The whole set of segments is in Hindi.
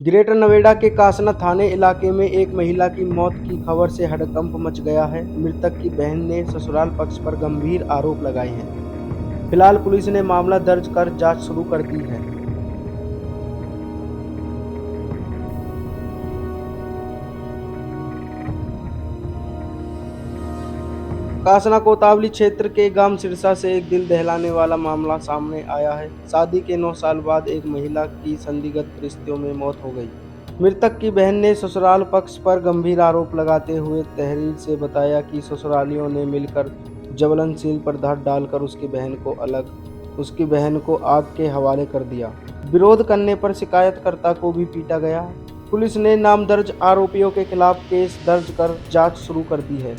ग्रेटर नोएडा के कासना थाने इलाके में एक महिला की मौत की खबर से हड़कंप मच गया है। मृतक की बहन ने ससुराल पक्ष पर गंभीर आरोप लगाए हैं। फिलहाल पुलिस ने मामला दर्ज कर जांच शुरू कर दी है। कासना कोतवाली क्षेत्र के गांव सिरसा से एक दिल दहलाने वाला मामला सामने आया है। शादी के 9 साल बाद एक महिला की संदिग्ध परिस्थितियों में मौत हो गई। मृतक की बहन ने ससुराल पक्ष पर गंभीर आरोप लगाते हुए तहरीर से बताया कि ससुरालियों ने मिलकर ज्वलनशील पदार्थ डालकर उसकी बहन को आग के हवाले कर दिया। विरोध करने पर शिकायतकर्ता को भी पीटा गया। पुलिस ने नामदर्ज आरोपियों के खिलाफ केस दर्ज कर जांच शुरू कर दी है।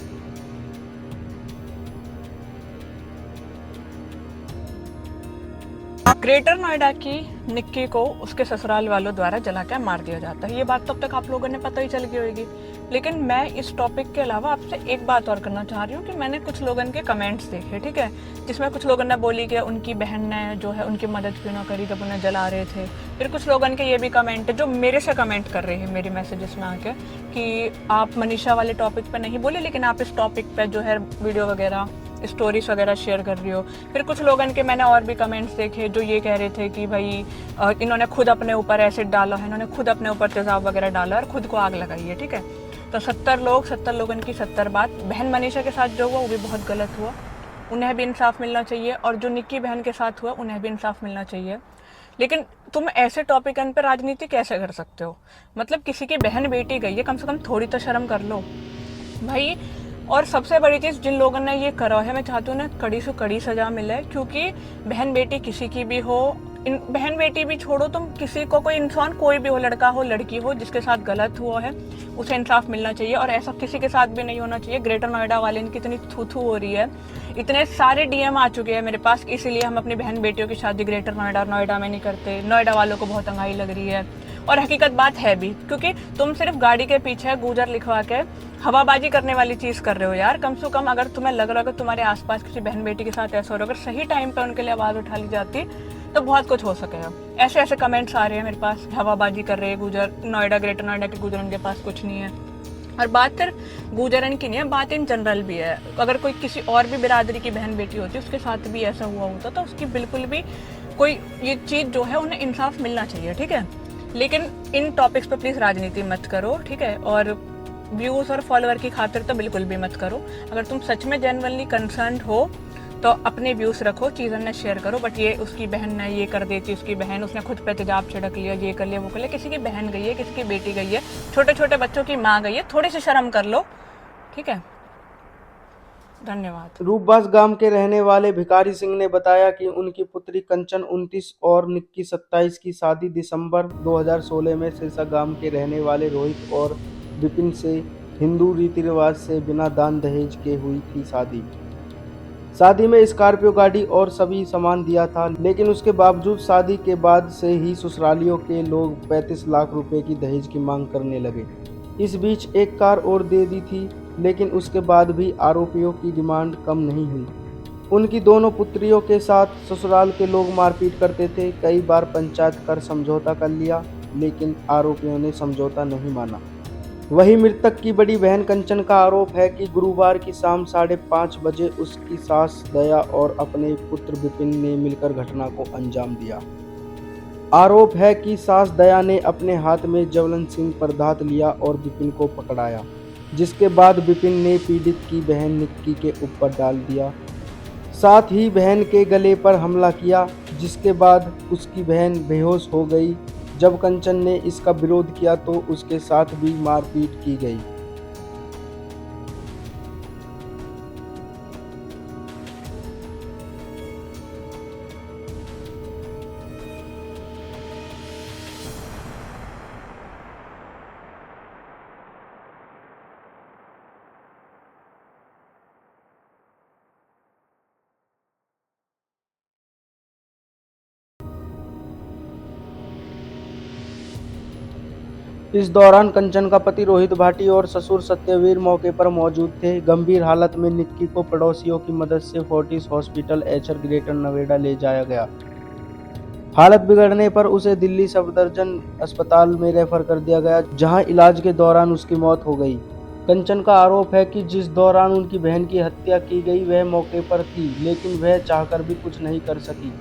ग्रेटर नोएडा की निक्की को उसके ससुराल वालों द्वारा जलाकर मार दिया जाता है। ये बात तब तक आप लोगों ने पता ही चल गई होगी। लेकिन मैं इस टॉपिक के अलावा आपसे एक बात और करना चाह रही हूँ कि मैंने कुछ लोगों के कमेंट्स देखे, ठीक है, जिसमें कुछ लोगों ने बोली कि उनकी बहन ने जो है उनकी मदद क्यों ना करी जब उन्हें जला रहे थे। फिर कुछ लोगों के ये भी कमेंट जो मेरे से कमेंट कर रहे हैं मेरे मैसेजेस में आके कि आप मनीषा वाले टॉपिक पर नहीं बोले, लेकिन आप इस टॉपिक पर जो है वीडियो वगैरह स्टोरीज वगैरह शेयर कर रही हो। फिर कुछ लोगों के मैंने और भी कमेंट्स देखे जो ये कह रहे थे कि भाई इन्होंने खुद अपने ऊपर एसिड डाला है, इन्होंने खुद अपने ऊपर तेजाब वगैरह डाला और खुद को आग लगाई है, ठीक है। तो 70 लोगों की 70 बात। बहन मनीषा के साथ जो हुआ वो भी बहुत गलत हुआ, उन्हें भी इंसाफ मिलना चाहिए, और जो निक्की बहन के साथ हुआ उन्हें भी इंसाफ मिलना चाहिए। लेकिन तुम ऐसे टॉपिक पे राजनीति कैसे कर सकते हो? मतलब किसी की बहन बेटी गई है, कम से कम थोड़ी तो शर्म कर लो भाई। और सबसे बड़ी चीज़, जिन लोगों ने ये करा है मैं चाहती हूँ ना कड़ी से कड़ी सजा मिले, क्योंकि बहन बेटी किसी की भी हो, बहन बेटी भी छोड़ो, तुम किसी को, कोई इंसान कोई भी हो, लड़का हो लड़की हो, जिसके साथ गलत हुआ है उसे इंसाफ मिलना चाहिए। और ऐसा किसी के साथ भी नहीं होना चाहिए। ग्रेटर नोएडा वाले इनकी इतनी थू थू हो रही है, इतने सारे डीएम आ चुके हैं मेरे पास, इसीलिए हम अपनी बहन बेटियों की शादी ग्रेटर नोएडा में नहीं करते। नोएडा वालों को बहुत तंगाई लग रही है, और हकीकत बात है भी, क्योंकि तुम सिर्फ गाड़ी के पीछे गुजर लिखवा के हवाबाजी करने वाली चीज कर रहे हो यार। कम से कम अगर तुम्हें लग रहा है कि तुम्हारे आसपास किसी बहन बेटी के साथ ऐसा हो रहा है, अगर सही टाइम पे उनके लिए आवाज उठा ली जाती तो बहुत कुछ हो सकेगा। ऐसे ऐसे कमेंट्स आ रहे हैं मेरे पास, हवाबाजी कर रहे हैं गुजर नोएडा, ग्रेटर नोएडा के गुजर उनके पास कुछ नहीं है। और बात सिर्फ गुजरन की नहीं है, बात इन जनरल भी है। अगर कोई किसी और भी बिरादरी की बहन बेटी होती उसके साथ भी ऐसा हुआ होता तो उसकी बिल्कुल भी कोई ये चीज जो है उन्हें इंसाफ मिलना चाहिए, ठीक है। लेकिन इन टॉपिक्स पे प्लीज राजनीति मत करो, ठीक है। और व्यूज और फॉलोअर की खातिर तो बिल्कुल भी मत करो। अगर तुम सच में जेन्युइनली कंसर्न्ड हो तो अपने व्यूज रखो, चीज़ों ने शेयर करो। बट ये उसकी बहन ने ये कर देती, उसकी बहन, उसने खुद पे तेजाब छिड़क लिया, ये कर लिया वो कर लिया। किसी की बहन गई है, किसी की बेटी गई है, छोटे छोटे बच्चों की माँ गई है, थोड़ी सी शर्म कर लो, ठीक है। धन्यवाद। रूपबास गांव के रहने वाले भिखारी सिंह ने बताया कि उनकी पुत्री कंचन 29 और निक्की 27 की शादी दिसंबर 2016 में सिरसा गांव के रहने वाले रोहित और विपिन से हिंदू रीति रिवाज से बिना दान दहेज के हुई थी। शादी में स्कॉर्पियो गाड़ी और सभी सामान दिया था, लेकिन उसके बावजूद शादी के बाद से ही ससुरालियों के लोग 35 लाख रुपए की दहेज की मांग करने लगे। इस बीच एक कार और दे दी थी, लेकिन उसके बाद भी आरोपियों की डिमांड कम नहीं हुई। उनकी दोनों पुत्रियों के साथ ससुराल के लोग मारपीट करते थे। कई बार पंचायत कर समझौता कर लिया, लेकिन आरोपियों ने समझौता नहीं माना। वहीं मृतक की बड़ी बहन कंचन का आरोप है कि गुरुवार की शाम 5:30 बजे उसकी सास दया और अपने पुत्र विपिन ने मिलकर घटना को अंजाम दिया। आरोप है कि सास दया ने अपने हाथ में ज्वलनशील पदार्थ लिया और विपिन को पकड़ाया, जिसके बाद विपिन ने पीड़ित की बहन निक्की के ऊपर डाल दिया। साथ ही बहन के गले पर हमला किया, जिसके बाद उसकी बहन बेहोश हो गई। जब कंचन ने इसका विरोध किया तो उसके साथ भी मारपीट की गई। इस दौरान कंचन का पति रोहित भाटी और ससुर सत्यवीर मौके पर मौजूद थे। गंभीर हालत में निक्की को पड़ोसियों की मदद से फोर्टिस हॉस्पिटल एचर ग्रेटर नोएडा ले जाया गया। हालत बिगड़ने पर उसे दिल्ली सफदरजंग अस्पताल में रेफर कर दिया गया, जहां इलाज के दौरान उसकी मौत हो गई। कंचन का आरोप है कि जिस दौरान उनकी बहन की हत्या की गई वह मौके पर थी, लेकिन वह चाहकर भी कुछ नहीं कर सकी।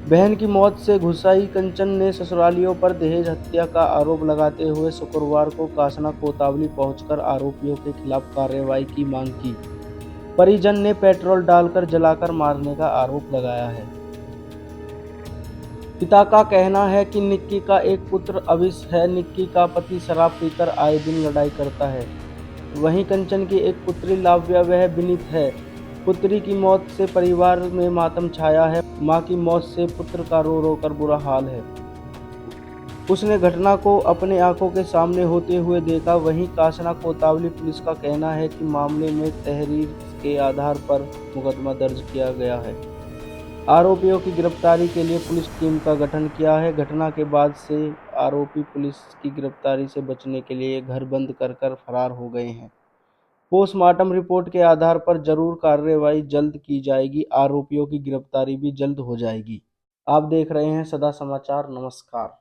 बहन की मौत से गुस्साई कंचन ने ससुरालियों पर दहेज हत्या का आरोप लगाते हुए शुक्रवार को कासना कोतवाली पहुंचकर आरोपियों के खिलाफ कार्रवाई की मांग की। परिजन ने पेट्रोल डालकर जलाकर मारने का आरोप लगाया है। पिता का कहना है कि निक्की का एक पुत्र अविश है। निक्की का पति शराब पीकर आए दिन लड़ाई करता है। वहीं कंचन की एक पुत्री लाव्या वह विनीत है। पुत्री की मौत से परिवार में मातम छाया है। मां की मौत से पुत्र का रो रो कर बुरा हाल है। उसने घटना को अपने आंखों के सामने होते हुए देखा। वहीं कासना कोतवाली पुलिस का कहना है कि मामले में तहरीर के आधार पर मुकदमा दर्ज किया गया है। आरोपियों की गिरफ्तारी के लिए पुलिस टीम का गठन किया है। घटना के बाद से आरोपी पुलिस की गिरफ्तारी से बचने के लिए घर बंद कर फरार हो गए हैं। पोस्टमार्टम रिपोर्ट के आधार पर जरूर कार्रवाई जल्द की जाएगी। आरोपियों की गिरफ्तारी भी जल्द हो जाएगी। आप देख रहे हैं सदा समाचार। नमस्कार।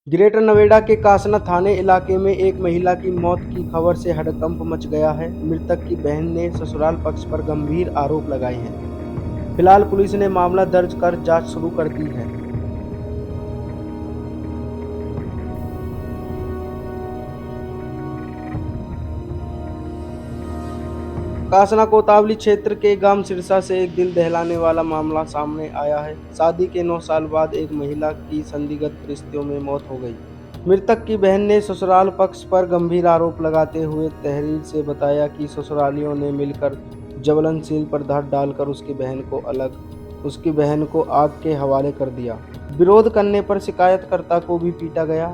ग्रेटर नोएडा के कासना थाने इलाके में एक महिला की मौत की खबर से हड़कंप मच गया है। मृतक की बहन ने ससुराल पक्ष पर गंभीर आरोप लगाए हैं। फिलहाल पुलिस ने मामला दर्ज कर जांच शुरू कर दी है। कासना कोतवाली क्षेत्र के गांव सिरसा से एक दिल दहलाने वाला मामला सामने आया है। शादी के 9 साल बाद एक महिला की संदिग्ध परिस्थितियों में मौत हो गई। मृतक की बहन ने ससुराल पक्ष पर गंभीर आरोप लगाते हुए तहरीर से बताया कि ससुरालियों ने मिलकर ज्वलनशील पदार्थ डालकर उसकी बहन को आग के हवाले कर दिया। विरोध करने पर शिकायतकर्ता को भी पीटा गया।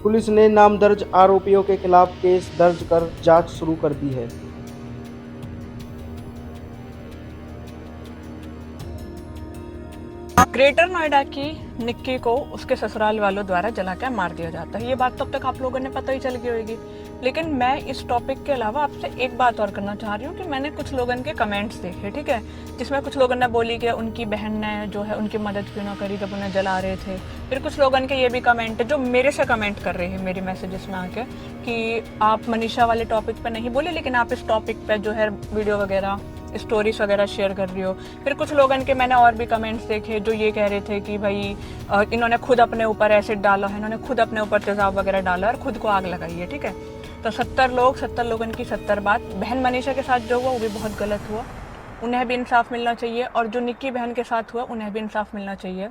पुलिस ने नामदर्ज आरोपियों के खिलाफ केस दर्ज कर जांच शुरू कर दी है। ग्रेटर नोएडा की निक्की को उसके ससुराल वालों द्वारा जलाकर मार दिया जाता है। ये बात तो अब तक आप लोगों ने पता ही चल गई होगी, लेकिन मैं इस टॉपिक के अलावा आपसे एक बात और करना चाह रही हूँ कि मैंने कुछ लोगों के कमेंट्स देखे, ठीक है, जिसमें कुछ लोगों ने बोली कि उनकी बहन ने जो है उनकी मदद क्यों ना करी जब उन्हें जला रहे थे। फिर कुछ लोगों के ये भी कमेंट है जो मेरे से कमेंट कर रहे हैं मेरे मैसेजेस में आके कि आप मनीषा वाले टॉपिक पे नहीं बोले, लेकिन आप इस टॉपिक पे जो है वीडियो वगैरह स्टोरीज वगैरह शेयर कर रही हो। फिर कुछ लोगों के मैंने और भी कमेंट्स देखे जो ये कह रहे थे कि भाई इन्होंने खुद अपने ऊपर एसिड डाला है, इन्होंने खुद अपने ऊपर तेजाब वगैरह डाला और खुद को आग लगाई है, ठीक है। तो 70 लोगों की 70 बात। बहन मनीषा के साथ जो हुआ वो भी बहुत गलत हुआ, उन्हें भी इंसाफ मिलना चाहिए, और जो निक्की बहन के साथ हुआ उन्हें भी इंसाफ मिलना चाहिए।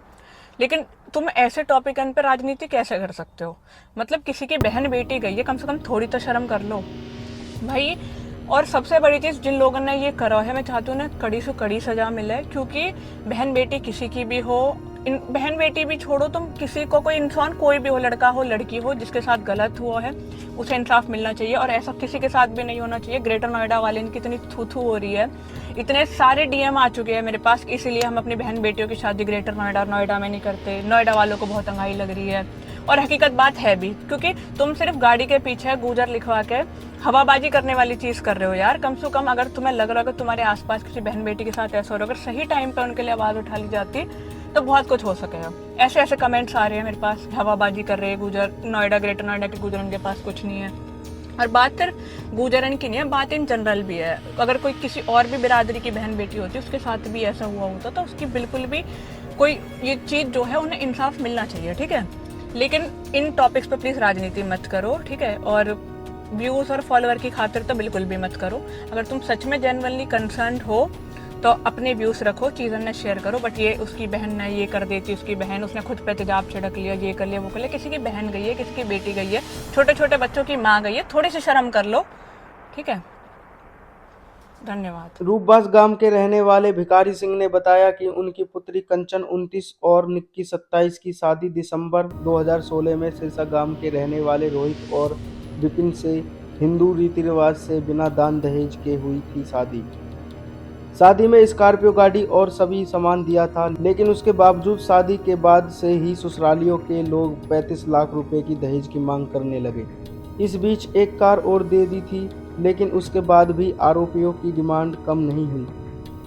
लेकिन तुम ऐसे टॉपिक पर राजनीति कैसे कर सकते हो? मतलब किसी की बहन बेटी गई है, कम से कम थोड़ी तो शर्म कर लो भाई। और सबसे बड़ी चीज़, जिन लोगों ने ये करा है मैं चाहती हूँ ना कड़ी से कड़ी सजा मिले, क्योंकि बहन बेटी किसी की भी हो, बहन बेटी भी छोड़ो, तुम किसी को, कोई इंसान कोई भी हो, लड़का हो लड़की हो, जिसके साथ गलत हुआ है उसे इंसाफ मिलना चाहिए। और ऐसा किसी के साथ भी नहीं होना चाहिए। ग्रेटर नोएडा वाले इनकी इतनी थू थू हो रही है, इतने सारे डीएम आ चुके हैं मेरे पास, इसीलिए हम अपनी बहन बेटियों की शादी ग्रेटर नोएडा में नहीं करते। नोएडा वालों को बहुत तंगाई लग रही है, और हकीकत बात है भी, क्योंकि तुम सिर्फ गाड़ी के पीछे गुजर लिखवा के हवाबाजी करने वाली चीज कर रहे हो यार। कम से कम अगर तुम्हें लग रहा है कि तुम्हारे आसपास किसी बहन बेटी के साथ ऐसा हो रहा है, अगर सही टाइम पे उनके लिए आवाज उठा ली जाती तो बहुत कुछ हो सकेगा। ऐसे ऐसे कमेंट्स आ रहे हैं मेरे पास, हवाबाजी कर रहे हैं गुजर नोएडा, ग्रेटर नोएडा के गुजर, उनके पास कुछ नहीं है। और बात सिर्फ गुजरन की नहीं है, बात इन जनरल भी है। अगर कोई किसी और भी बिरादरी की बहन बेटी होती, उसके साथ भी ऐसा हुआ होता तो उसकी बिल्कुल भी कोई ये चीज जो है उन्हें इंसाफ मिलना चाहिए, ठीक है। लेकिन इन टॉपिक्स पर प्लीज राजनीति मत करो, ठीक है। और व्यूज और फॉलोअर की खातिर तो बिल्कुल भी मत करो। अगर तुम सच में जेन्युइनली कंसर्न हो तो अपने व्यूज रखो, चीज़ों ने शेयर करो। बट ये उसकी बहन ने ये कर देती, उसकी बहन, उसने खुद पे तेजाब छिड़क लिया, ये कर लिया वो कर लिया। किसी की बहन गई है, किसी की बेटी गई है, छोटे छोटे बच्चों की माँ गई है, थोड़ी सी शर्म कर लो, ठीक है। धन्यवाद। रूपबास गांव के रहने वाले भिखारी सिंह ने बताया कि उनकी पुत्री कंचन 29 और निक्की 27 की शादी दिसंबर 2016 में सिरसा गांव के रहने वाले रोहित और विपिन से हिंदू रीति रिवाज से बिना दान दहेज के हुई थी। शादी में स्कॉर्पियो गाड़ी और सभी सामान दिया था, लेकिन उसके बावजूद शादी के बाद से ही ससुरालियों के लोग 35 लाख रुपए की दहेज की मांग करने लगे। इस बीच एक कार और दे दी थी, लेकिन उसके बाद भी आरोपियों की डिमांड कम नहीं हुई।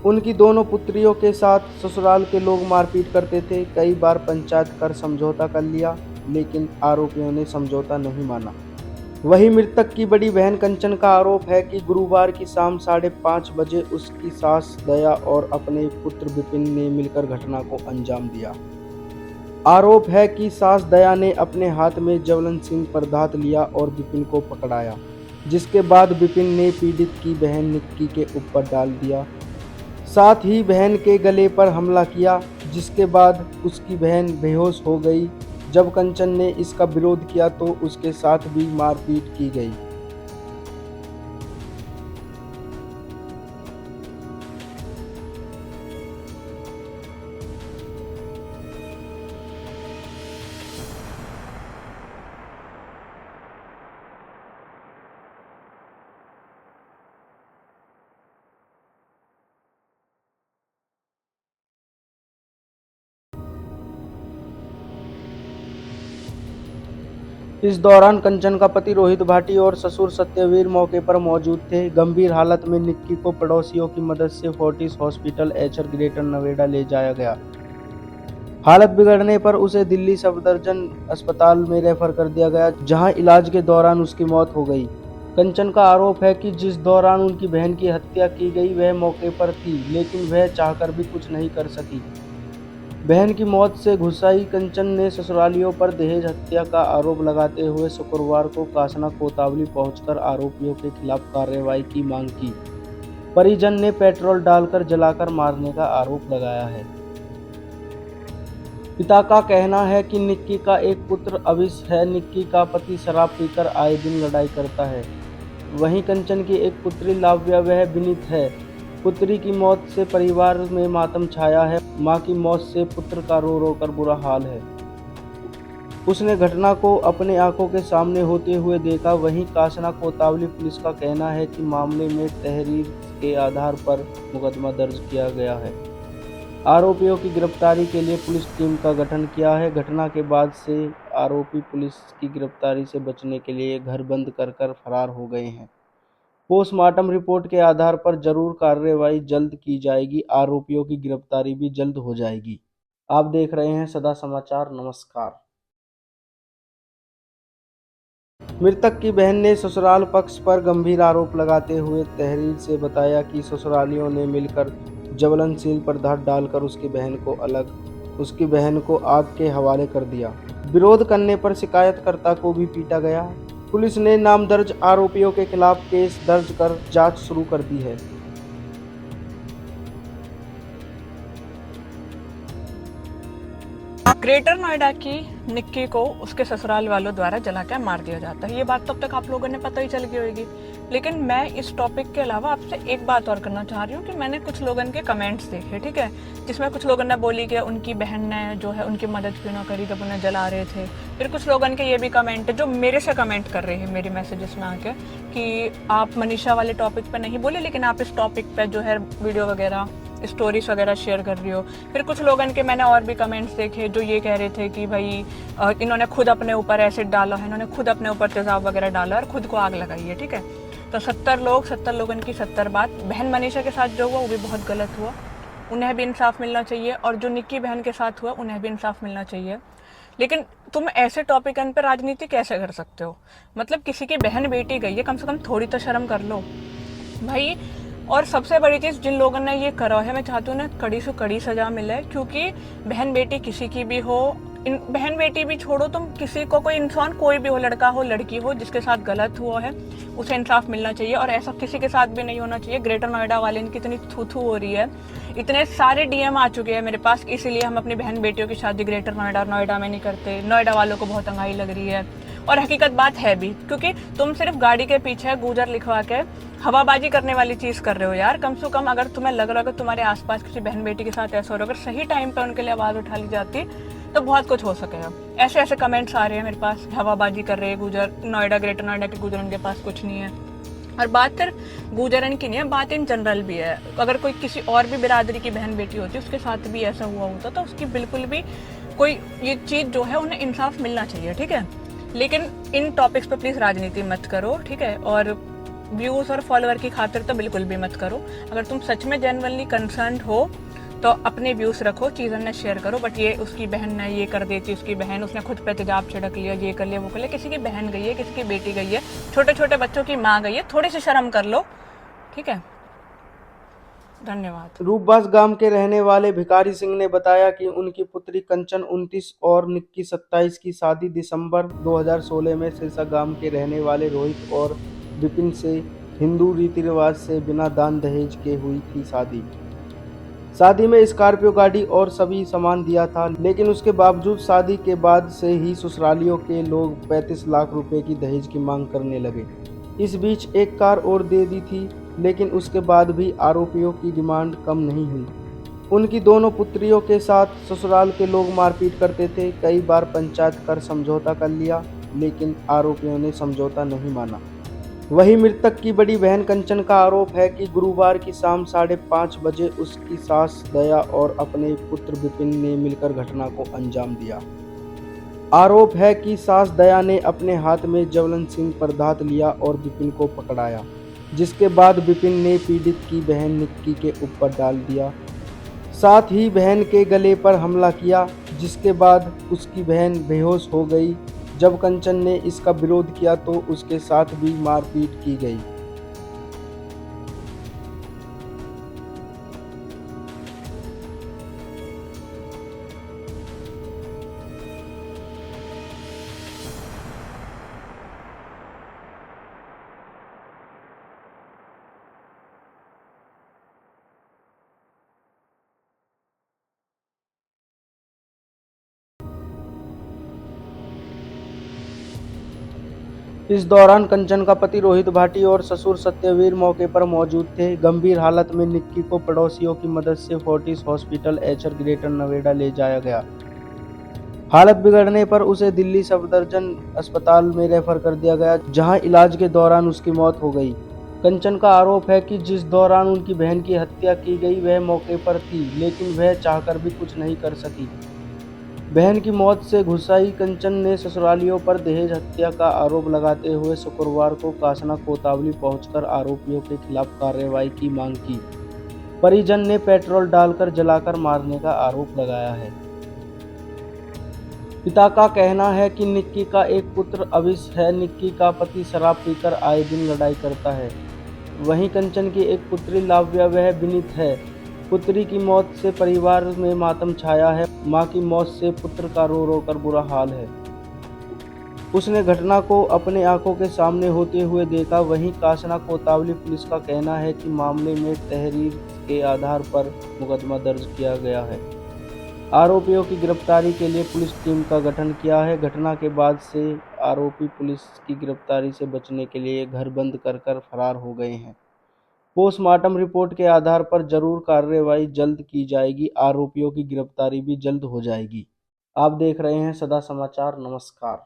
उनकी दोनों पुत्रियों के साथ ससुराल के लोग मारपीट करते थे। कई बार पंचायत कर समझौता कर लिया, लेकिन आरोपियों ने समझौता नहीं माना। वहीं मृतक की बड़ी बहन कंचन का आरोप है कि गुरुवार की शाम 5:30 बजे उसकी सास दया और अपने पुत्र विपिन ने मिलकर घटना को अंजाम दिया। आरोप है कि सास दया ने अपने हाथ में ज्वलनशील पदार्थ लिया और विपिन को पकड़ाया, जिसके बाद विपिन ने पीड़ित की बहन निक्की के ऊपर डाल दिया। साथ ही बहन के गले पर हमला किया, जिसके बाद उसकी बहन बेहोश हो गई। जब कंचन ने इसका विरोध किया तो उसके साथ भी मारपीट की गई। इस दौरान कंचन का पति रोहित भाटी और ससुर सत्यवीर मौके पर मौजूद थे। गंभीर हालत में निक्की को पड़ोसियों की मदद से फोर्टिस हॉस्पिटल एचर ग्रेटर नोएडा ले जाया गया। हालत बिगड़ने पर उसे दिल्ली सफदरजंग अस्पताल में रेफर कर दिया गया, जहां इलाज के दौरान उसकी मौत हो गई। कंचन का आरोप है कि जिस दौरान उनकी बहन की हत्या की गई वह मौके पर थी, लेकिन वह चाहकर भी कुछ नहीं कर सकी। बहन की मौत से गुस्साई कंचन ने ससुरालियों पर दहेज हत्या का आरोप लगाते हुए शुक्रवार को कासना कोतवाली पहुंचकर आरोपियों के खिलाफ कार्रवाई की मांग की। परिजन ने पेट्रोल डालकर जलाकर मारने का आरोप लगाया है। पिता का कहना है कि निक्की का एक पुत्र अविश है। निक्की का पति शराब पीकर आए दिन लड़ाई करता है। वहीं कंचन की एक पुत्री लाव्या वह विनीत है। पुत्री की मौत से परिवार में मातम छाया है। मां की मौत से पुत्र का रो रो कर बुरा हाल है। उसने घटना को अपने आंखों के सामने होते हुए देखा। वहीं कासना कोतवाली पुलिस का कहना है कि मामले में तहरीर के आधार पर मुकदमा दर्ज किया गया है। आरोपियों की गिरफ्तारी के लिए पुलिस टीम का गठन किया है। घटना के बाद से आरोपी पुलिस की गिरफ्तारी से बचने के लिए घर बंद कर फरार हो गए हैं। पोस्टमार्टम रिपोर्ट के आधार पर जरूर कार्रवाई जल्द की जाएगी। आरोपियों की गिरफ्तारी भी जल्द हो जाएगी। आप देख रहे हैं सदा समाचार। नमस्कार। मृतक की बहन ने ससुराल पक्ष पर गंभीर आरोप लगाते हुए तहरीर से बताया कि ससुरालियों ने मिलकर ज्वलनशील पदार्थ डालकर उसकी बहन को आग के हवाले कर दिया। विरोध करने पर शिकायतकर्ता को भी पीटा गया। पुलिस ने नामदर्ज आरोपियों के खिलाफ केस दर्ज कर जांच शुरू कर दी है। ग्रेटर नोएडा की निक्की को उसके ससुराल वालों द्वारा जलाकर मार दिया जाता है। ये बात तब तक आप लोगों ने पता ही चल गई होगी। लेकिन मैं इस टॉपिक के अलावा आपसे एक बात और करना चाह रही हूँ कि मैंने कुछ लोगों के कमेंट्स देखे, ठीक है, जिसमें कुछ लोगों ने बोली कि उनकी बहन ने जो है उनकी मदद क्यों ना करी जब उन्हें जला रहे थे। फिर कुछ लोगों के ये भी कमेंट है जो मेरे से कमेंट कर रहे हैं मेरे मैसेजेस में आके कि आप मनीषा वाले टॉपिक पे नहीं बोले, लेकिन आप इस टॉपिक पे जो है वीडियो वगैरह स्टोरीज वगैरह शेयर कर रही हो। फिर कुछ लोगों के मैंने और भी कमेंट्स देखे जो ये कह रहे थे कि भाई इन्होंने खुद अपने ऊपर एसिड डाला है, इन्होंने खुद अपने ऊपर तेजाब वगैरह डाला और खुद को आग लगाई है, ठीक है। तो 70 लोगों की 70 बात। बहन मनीषा के साथ जो हुआ वो भी बहुत गलत हुआ, उन्हें भी इंसाफ मिलना चाहिए, और जो निक्की बहन के साथ हुआ उन्हें भी इंसाफ मिलना चाहिए। लेकिन तुम ऐसे टॉपिक पर राजनीति कैसे कर सकते हो? मतलब किसी की बहन बेटी गई है, कम से कम थोड़ी तो शर्म कर लो भाई। और सबसे बड़ी चीज़, जिन लोगों ने ये करा है मैं चाहती हूँ ना कड़ी से कड़ी सजा मिले, क्योंकि बहन बेटी किसी की भी हो, बहन बेटी भी छोड़ो, तुम किसी को, कोई इंसान कोई भी हो, लड़का हो लड़की हो, जिसके साथ गलत हुआ है उसे इंसाफ मिलना चाहिए। और ऐसा किसी के साथ भी नहीं होना चाहिए। ग्रेटर नोएडा वाले इनकी इतनी थू हो रही है, इतने सारे डीएम आ चुके हैं मेरे पास, इसीलिए हम अपनी बहन बेटियों की शादी ग्रेटर नोएडा में नहीं करते। नोएडा वालों को बहुत तंगाई लग रही है, और हकीकत बात है भी, क्योंकि तुम सिर्फ गाड़ी के पीछे गुजर लिखवा के हवाबाजी करने वाली चीज कर रहे हो यार। कम से कम अगर तुम्हें लग रहा है कि तुम्हारे आसपास किसी बहन बेटी के साथ ऐसा हो रहा है, अगर सही टाइम पे उनके लिए आवाज उठा ली जाती तो बहुत कुछ हो सकेगा। ऐसे ऐसे कमेंट्स आ रहे हैं मेरे पास, हवाबाजी कर रहे हैं गुजर नोएडा, ग्रेटर नोएडा के गुजर उनके पास कुछ नहीं है। और बात सिर्फ गुजरन की नहीं है, बात इन जनरल भी है। अगर कोई किसी और भी बिरादरी की बहन बेटी होती उसके साथ भी ऐसा हुआ होता तो उसकी बिल्कुल भी कोई ये चीज जो है उन्हें इंसाफ मिलना चाहिए, ठीक है। लेकिन इन टॉपिक्स पे प्लीज राजनीति मत करो, ठीक है। और व्यूज और फॉलोअर की खातिर तो बिल्कुल भी मत करो। अगर तुम सच में जेन्युइनली कंसर्न हो तो अपने व्यूज रखो, चीज़ें ने शेयर करो। बट ये उसकी बहन ने ये कर देती, उसकी बहन, उसने खुद पे तेजाब छिड़क लिया, ये कर लिया, वो कर लिया। किसी की बहन गई है, किसी की बेटी गई है, छोटे छोटे बच्चों की माँ गई है, थोड़ी सी शर्म कर लो। ठीक है, धन्यवाद। रूपबास गांव के रहने वाले भिखारी सिंह ने बताया कि उनकी पुत्री कंचन 29 और निक्की 27 की शादी दिसंबर 2016 में सिरसा गांव के रहने वाले रोहित और विपिन से हिंदू रीति रिवाज से बिना दान दहेज के हुई थी। शादी में स्कॉर्पियो गाड़ी और सभी सामान दिया था, लेकिन उसके बावजूद शादी के बाद से ही ससुरालियों के लोग 35 लाख रुपए की दहेज की मांग करने लगे। इस बीच एक कार और दे दी थी, लेकिन उसके बाद भी आरोपियों की डिमांड कम नहीं हुई। उनकी दोनों पुत्रियों के साथ ससुराल के लोग मारपीट करते थे। कई बार पंचायत कर समझौता कर लिया, लेकिन आरोपियों ने समझौता नहीं माना। वहीं मृतक की बड़ी बहन कंचन का आरोप है कि गुरुवार की शाम 5:30 बजे उसकी सास दया और अपने पुत्र विपिन ने मिलकर घटना को अंजाम दिया। आरोप है कि सास दया ने अपने हाथ में ज्वलन पर धात लिया और विपिन को पकड़ाया, जिसके बाद विपिन ने पीड़ित की बहन निक्की के ऊपर डाल दिया। साथ ही बहन के गले पर हमला किया, जिसके बाद उसकी बहन बेहोश हो गई। जब कंचन ने इसका विरोध किया तो उसके साथ भी मारपीट की गई। इस दौरान कंचन का पति रोहित भाटी और ससुर सत्यवीर मौके पर मौजूद थे। गंभीर हालत में निक्की को पड़ोसियों की मदद से फोर्टिस हॉस्पिटल एचर ग्रेटर नोएडा ले जाया गया। हालत बिगड़ने पर उसे दिल्ली सफदरजंग अस्पताल में रेफर कर दिया गया, जहां इलाज के दौरान उसकी मौत हो गई। कंचन का आरोप है कि जिस दौरान उनकी बहन की हत्या की गई वह मौके पर थी, लेकिन वह चाहकर भी कुछ नहीं कर सकी। बहन की मौत से गुस्साई कंचन ने ससुरालियों पर दहेज हत्या का आरोप लगाते हुए शुक्रवार को कासना कोतवाली पहुंचकर आरोपियों के खिलाफ कार्रवाई की मांग की। परिजन ने पेट्रोल डालकर जलाकर मारने का आरोप लगाया है। पिता का कहना है कि निक्की का एक पुत्र अविश है। निक्की का पति शराब पीकर आए दिन लड़ाई करता है। वहीं कंचन की एक पुत्री लाव्या वह विनीत है। पुत्री की मौत से परिवार में मातम छाया है। मां की मौत से पुत्र का रो रो कर बुरा हाल है। उसने घटना को अपने आंखों के सामने होते हुए देखा। वहीं कासना कोतवाली पुलिस का कहना है कि मामले में तहरीर के आधार पर मुकदमा दर्ज किया गया है। आरोपियों की गिरफ्तारी के लिए पुलिस टीम का गठन किया है। घटना के बाद से आरोपी पुलिस की गिरफ्तारी से बचने के लिए घर बंद कर फरार हो गए हैं। पोस्टमार्टम रिपोर्ट के आधार पर जरूर कार्रवाई जल्द की जाएगी। आरोपियों की गिरफ्तारी भी जल्द हो जाएगी। आप देख रहे हैं सदा समाचार। नमस्कार।